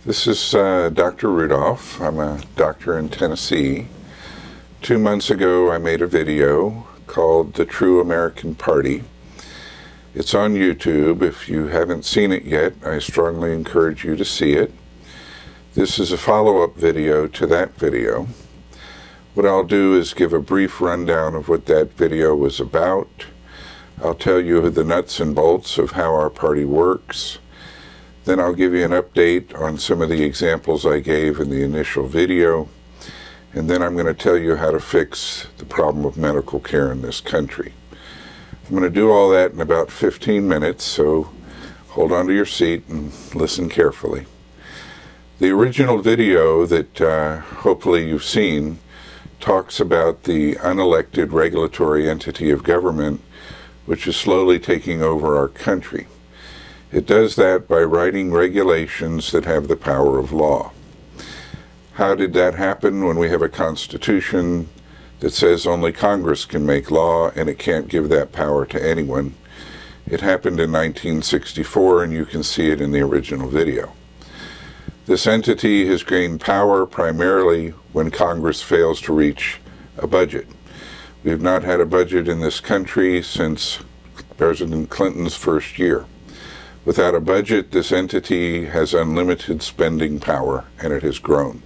This is Dr. Rudolph. I'm a doctor in Tennessee. 2 months ago, I made a video called The True American Party. It's on YouTube. If you haven't seen it yet, I strongly encourage you to see it. This is a follow-up video to that video. What I'll do is give a brief rundown of what that video was about. I'll tell you the nuts and bolts of how our party works. Then I'll give you an update on some of the examples I gave in the initial video. And then I'm going to tell you how to fix the problem of medical care in this country. I'm going to do all that in about 15 minutes, so hold on to your seat and listen carefully. The original video that hopefully you've seen talks about the unelected regulatory entity of government which is slowly taking over our country. It does that by writing regulations that have the power of law. How did that happen when we have a constitution that says only Congress can make law and it can't give that power to anyone? It happened in 1964, and you can see it in the original video. This entity has gained power primarily when Congress fails to reach a budget. We have not had a budget in this country since President Clinton's first year. Without a budget, this entity has unlimited spending power, and it has grown.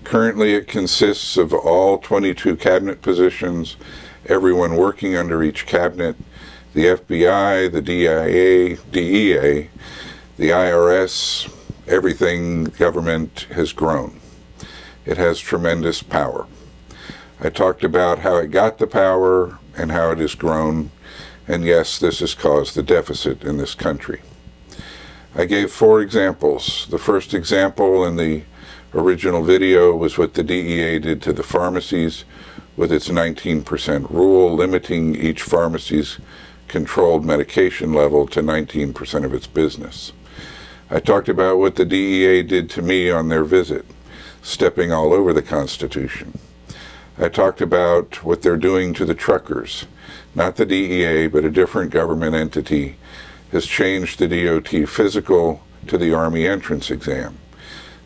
Currently, it consists of all 22 cabinet positions, everyone working under each cabinet, the FBI, the DEA, the IRS, everything government has grown. It has tremendous power. I talked about how it got the power and how it has grown. And yes, this has caused the deficit in this country. I gave 4 examples. The first example in the original video was what the DEA did to the pharmacies with its 19% rule, limiting each pharmacy's controlled medication level to 19% of its business. I talked about what the DEA did to me on their visit, stepping all over the Constitution. I talked about what they're doing to the truckers. Not the DEA, but a different government entity has changed the DOT physical to the Army entrance exam.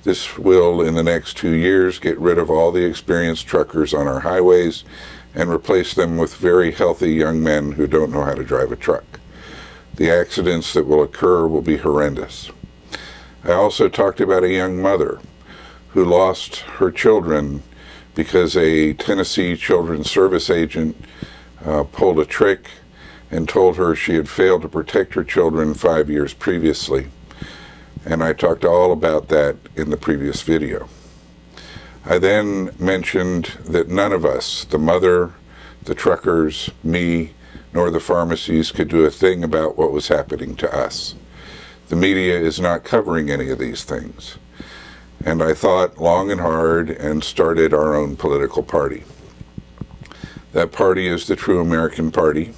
This will, in the next 2 years, get rid of all the experienced truckers on our highways and replace them with very healthy young men who don't know how to drive a truck. The accidents that will occur will be horrendous. I also talked about a young mother who lost her children because a Tennessee Children's Service agent pulled a trick and told her she had failed to protect her children 5 years previously. And I talked all about that in the previous video. I then mentioned that none of us, the mother, the truckers, me, nor the pharmacies, could do a thing about what was happening to us. The media is not covering any of these things. And I thought long and hard and started our own political party. That party is the True American Party,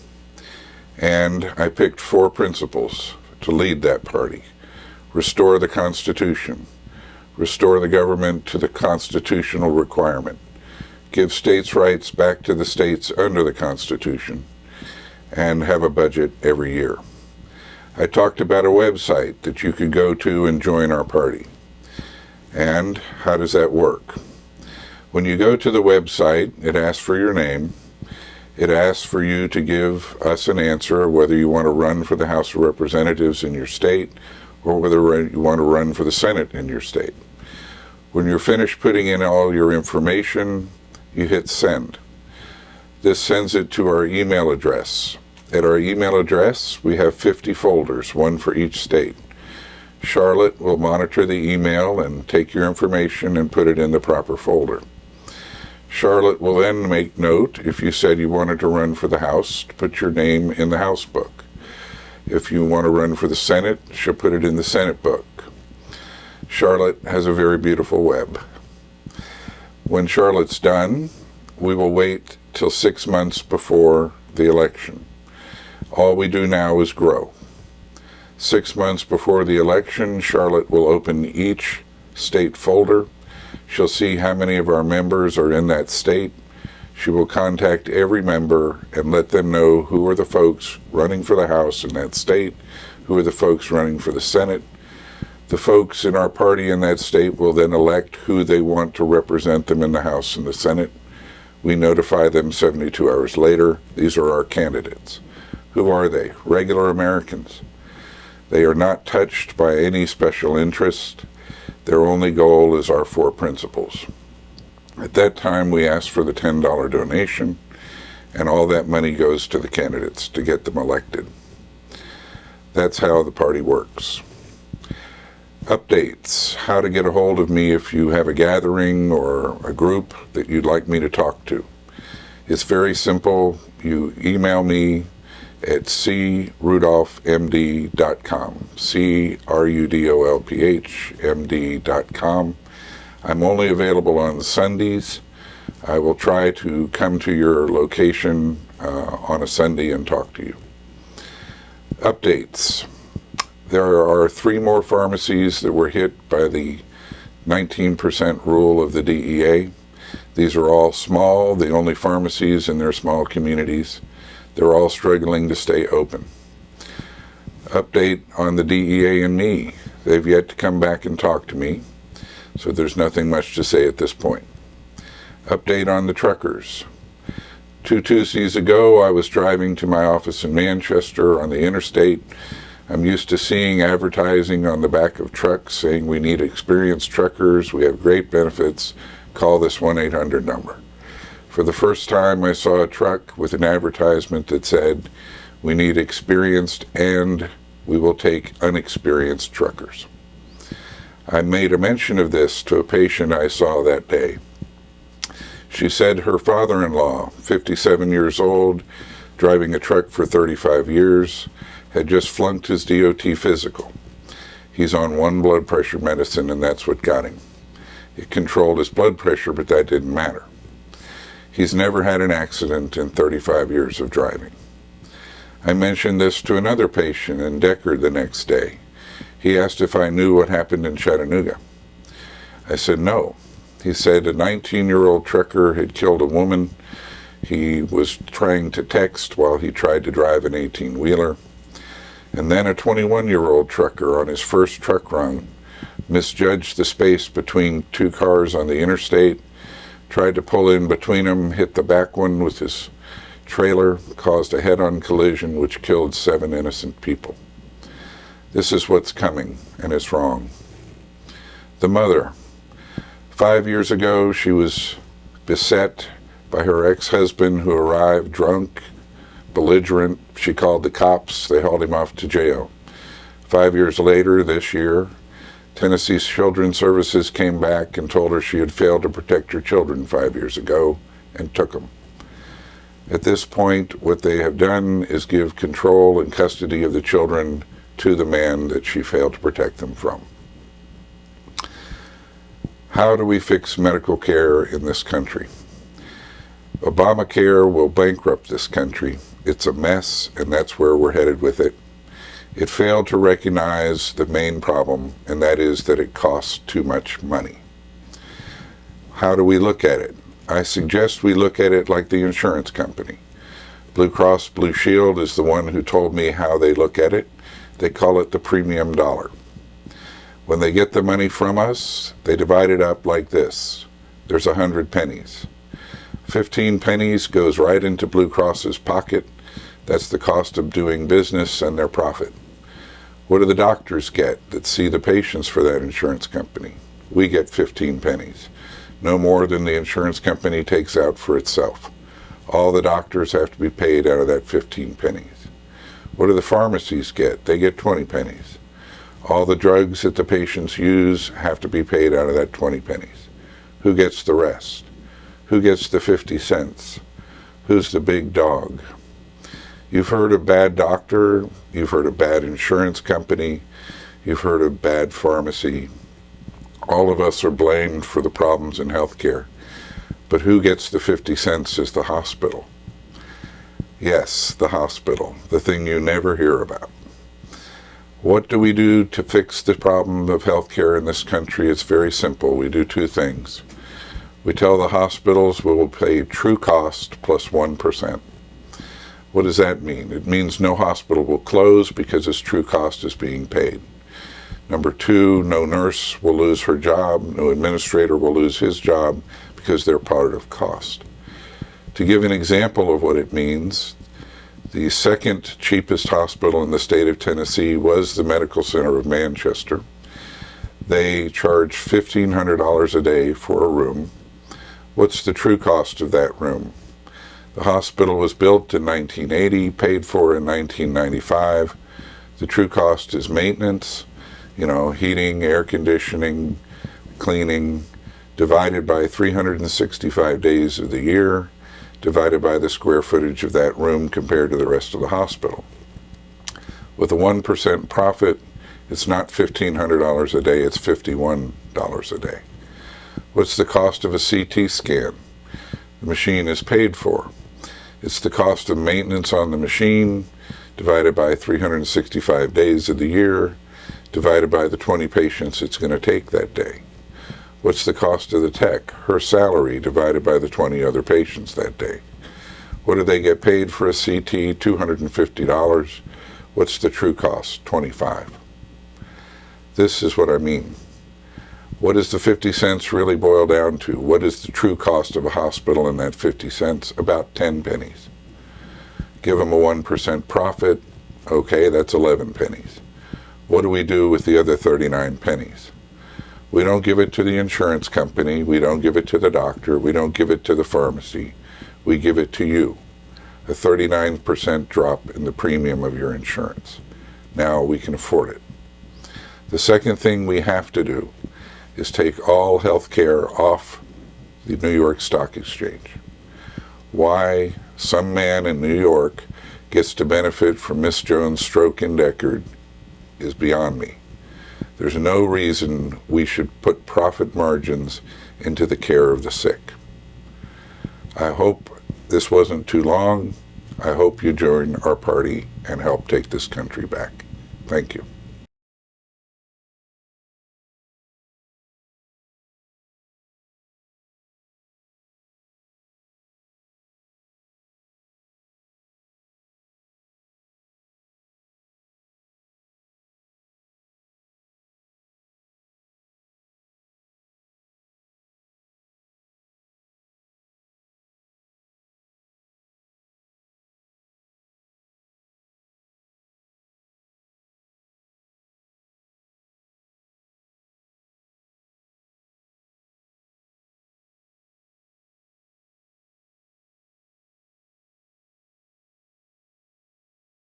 and I picked 4 principles to lead that party. Restore the Constitution. Restore the government to the constitutional requirement. Give states' rights back to the states under the Constitution, and have a budget every year. I talked about a website that you could go to and join our party. And how does that work? When you go to the website, it asks for your name. It asks for you to give us an answer whether you want to run for the House of Representatives in your state or whether you want to run for the Senate in your state. When you're finished putting in all your information, you hit send. This sends it to our email address. At our email address, we have 50 folders, one for each state. Charlotte will monitor the email and take your information and put it in the proper folder. Charlotte will then make note, if you said you wanted to run for the House, to put your name in the House book. If you want to run for the Senate, she'll put it in the Senate book. Charlotte has a very beautiful web. When Charlotte's done, we will wait till 6 months before the election. All we do now is grow. 6 months before the election, Charlotte will open each state folder. She'll see how many of our members are in that state. She will contact every member and let them know who are the folks running for the House in that state, who are the folks running for the Senate. The folks in our party in that state will then elect who they want to represent them in the House and the Senate. We notify them 72 hours later. These are our candidates. Who are they? Regular Americans. They are not touched by any special interest. Their only goal is our 4 principles. At that time, we ask for the $10 donation, and all that money goes to the candidates to get them elected. That's how the party works. Updates, how to get a hold of me if you have a gathering or a group that you'd like me to talk to. It's very simple. You email me at crudolphmd.com, crudolphmd.com. I'm only available on Sundays. I will try to come to your location on a Sunday and talk to you. Updates. There are 3 more pharmacies that were hit by the 19% rule of the DEA. These are all small, the only pharmacies in their small communities. They're all struggling to stay open. Update on the DEA and me. They've yet to come back and talk to me, so there's nothing much to say at this point. Update on the truckers. 2 Tuesdays ago, I was driving to my office in Manchester on the interstate. I'm used to seeing advertising on the back of trucks saying we need experienced truckers, we have great benefits, call this 1-800 number. For the first time, I saw a truck with an advertisement that said, we need experienced and we will take unexperienced truckers. I made a mention of this to a patient I saw that day. She said her father-in-law, 57 years old, driving a truck for 35 years, had just flunked his DOT physical. He's on 1 blood pressure medicine, and that's what got him. It controlled his blood pressure, but that didn't matter. He's never had an accident in 35 years of driving. I mentioned this to another patient in Deckard the next day. He asked if I knew what happened in Chattanooga. I said no. He said a 19-year-old trucker had killed a woman. He was trying to text while he tried to drive an 18-wheeler. And then a 21-year-old trucker on his first truck run misjudged the space between 2 cars on the interstate, tried to pull in between them, hit the back one with his trailer, caused a head-on collision which killed 7 innocent people. This is what's coming, and it's wrong. The mother. 5 years ago, she was beset by her ex-husband who arrived drunk, belligerent. She called the cops. They hauled him off to jail. 5 years later, this year, Tennessee Children's Services came back and told her she had failed to protect her children 5 years ago and took them. At this point, what they have done is give control and custody of the children to the man that she failed to protect them from. How do we fix medical care in this country? Obamacare will bankrupt this country. It's a mess, and that's where we're headed with it. It failed to recognize the main problem, and that is that it costs too much money. How do we look at it? I suggest we look at it like the insurance company. Blue Cross Blue Shield is the one who told me how they look at it. They call it the premium dollar. When they get the money from us, they divide it up like this. There's 100 pennies. 15 pennies goes right into Blue Cross's pocket. That's the cost of doing business and their profit. What do the doctors get that see the patients for that insurance company? We get 15 pennies. No more than the insurance company takes out for itself. All the doctors have to be paid out of that 15 pennies. What do the pharmacies get? They get 20 pennies. All the drugs that the patients use have to be paid out of that 20 pennies. Who gets the rest? Who gets the 50 cents? Who's the big dog? You've heard of bad doctor, you've heard of bad insurance company, you've heard of bad pharmacy. All of us are blamed for the problems in healthcare. But who gets the 50 cents is the hospital. Yes, the hospital, the thing you never hear about. What do we do to fix the problem of healthcare in this country? It's very simple. We do 2 things. We tell the hospitals we will pay true cost plus 1%. What does that mean? It means no hospital will close because its true cost is being paid. Number two, no nurse will lose her job, no administrator will lose his job because they're part of cost. To give an example of what it means, the second cheapest hospital in the state of Tennessee was the Medical Center of Manchester. They charge $1,500 a day for a room. What's the true cost of that room? The hospital was built in 1980, paid for in 1995. The true cost is maintenance, heating, air conditioning, cleaning, divided by 365 days of the year, divided by the square footage of that room compared to the rest of the hospital. With a 1% profit, it's not $1,500 a day, it's $51 a day. What's the cost of a CT scan? The machine is paid for. It's the cost of maintenance on the machine, divided by 365 days of the year, divided by the 20 patients it's going to take that day. What's the cost of the tech? Her salary divided by the 20 other patients that day. What do they get paid for a CT? $250. What's the true cost? $25. This is what I mean. What does the 50 cents really boil down to? What is the true cost of a hospital in that 50 cents? About 10 pennies. Give them a 1% profit. Okay, that's 11 pennies. What do we do with the other 39 pennies? We don't give it to the insurance company. We don't give it to the doctor. We don't give it to the pharmacy. We give it to you. A 39% drop in the premium of your insurance. Now we can afford it. The second thing we have to do is take all health care off the New York Stock Exchange. Why some man in New York gets to benefit from Miss Jones' stroke and Deckard is beyond me. There's no reason we should put profit margins into the care of the sick. I hope this wasn't too long. I hope you join our party and help take this country back. Thank you.